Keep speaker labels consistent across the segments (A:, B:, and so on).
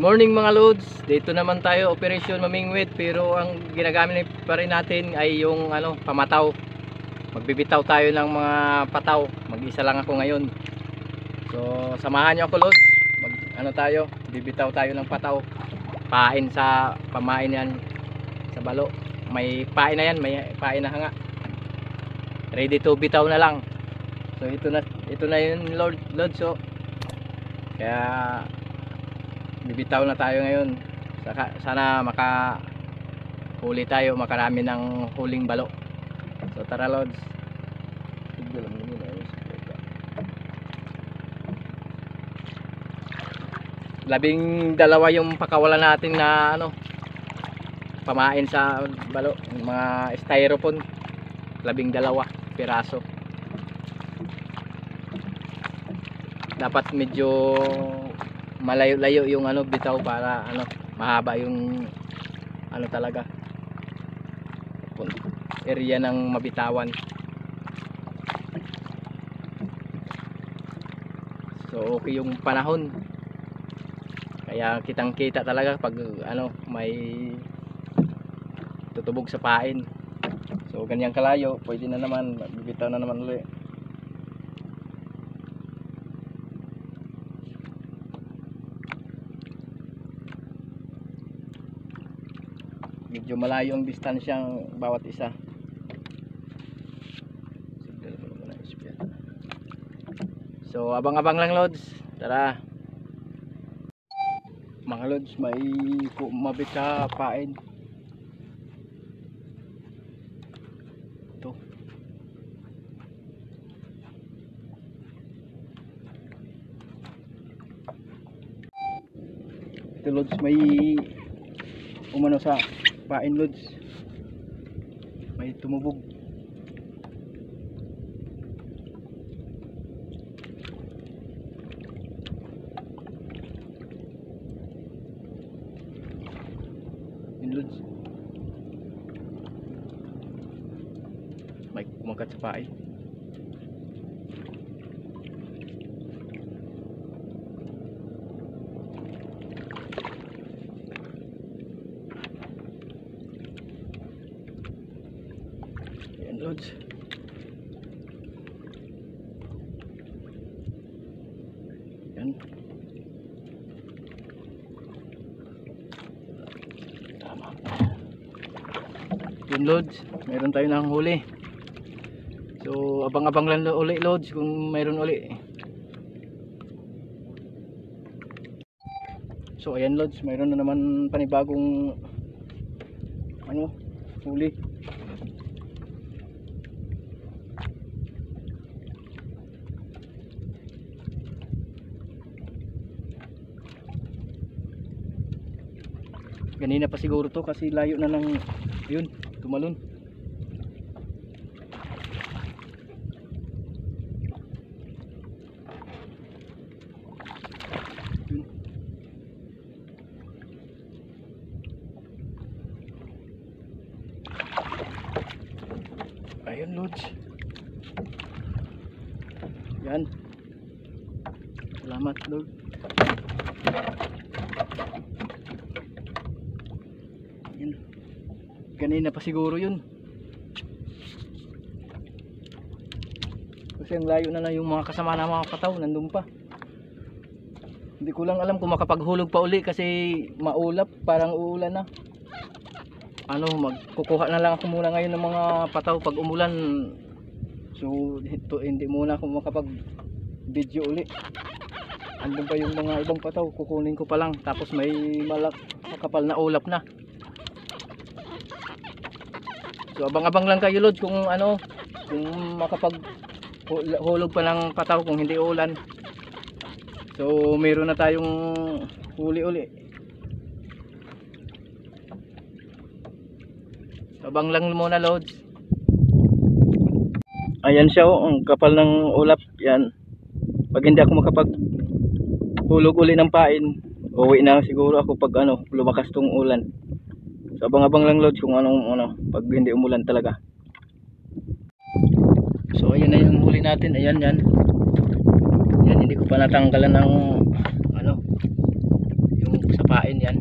A: Morning mga loads, dito naman tayo operasyon mamingwit, pero ang ginagamit pa rin natin ay yung pamataw. Magbibitaw tayo ng mga pataw. Mag-isa lang ako ngayon. So samahan niyo ako loads. Tayo, bibitaw tayo ng pataw. Pain sa pamain yan sa balo. May pain na yan, may pain na hanga. Ready to bitaw na lang. So ito na yun loads. So kaya bibitaw na tayo ngayon. Sana makahuli tayo, makarami ng huling balo. So tara loads. Labing dalawa yung pakawalan natin na pamain sa balo, mga styrofoam. 12 piraso. Dapat medyo malayo-layo yung bitaw para mahaba yung talaga area ng mabitawan. So okay yung panahon, kaya kitang-kita talaga pag may tutubog sa pain. So ganyang kalayo, pwede na naman, bibitaw na naman ulit. Medyo malayo ang distansyang bawat isa. So abang-abang lang loads. Tara mga loads, may mabit sa pain. Ito loads, may umano sa pain loads, may tumubog. Yun loads, may kumagat sa pain. Loads. Yan. Tama. Yun loads, mayroon tayo ng huli. So abang-abang lang uli loads kung mayroon uli. So ayan loads, mayroon na naman panibagong huli. Ganina pa siguro to kasi layo na ng yun, tumalon. Yun. Ayun loads. Yan. Salamat load. Ganina pa siguro yun kasi ang layo na yung mga kasama na mga pataw nandun pa. Hindi ko lang alam kung makapaghulog pa uli kasi maulap, parang uulan na. Magkukuha na lang ako muna ngayon ng mga pataw pag umulan. So hindi muna ako makapag video uli. Andun pa yung mga ibang pataw, kukunin ko pa lang, tapos may makapal na ulap na. So abang-abang lang kayo loads kung kung makapaghulog pa ng pataw kung hindi ulan. So meron na tayong huli-uli. Abang lang muna loads. Ayan siya ang kapal ng ulap. Yan. Pag hindi ako makapaghulog uli ng pain, uwi na siguro ako pag lumakas tong ulan. So abang-abang lang loads kung pag hindi umulan talaga. So ayan na yung huli natin. Ayan yan. Yan, hindi ko pa natanggalan ng yung sa kumakain yan.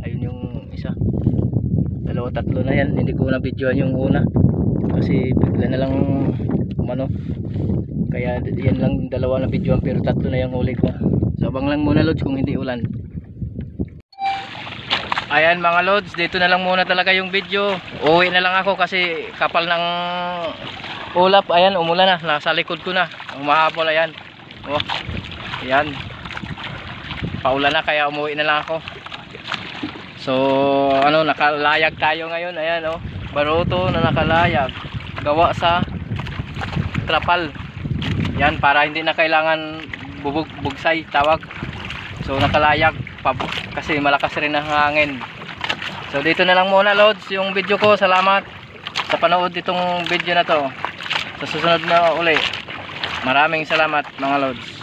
A: Ayun yung isa. Dalawa, tatlo na yan. Hindi ko na videoan yung una kasi bigla na lang umano, kaya yan lang dalawa na videoan pero tatlo na yung huli ko. So abang lang muna lods kung hindi ulan. Ayan mga lods, dito na lang muna talaga yung video. Uwi na lang ako kasi kapal ng ulap. Ayan, umulan na, nasa likod ko na, umahabol. Ayan, oh, ayan, paulan na kaya umuwi na lang ako. So ano, nakalayag tayo ngayon. Ayan oh, baruto na nakalayag gawa sa trapal. Yan, para hindi na kailangan bugsay tawag. So nakalayag kasi malakas rin ang hangin. So dito na lang muna lods yung video ko. Salamat sa panood itong video na to. Sa susunod na uli, maraming salamat mga lods.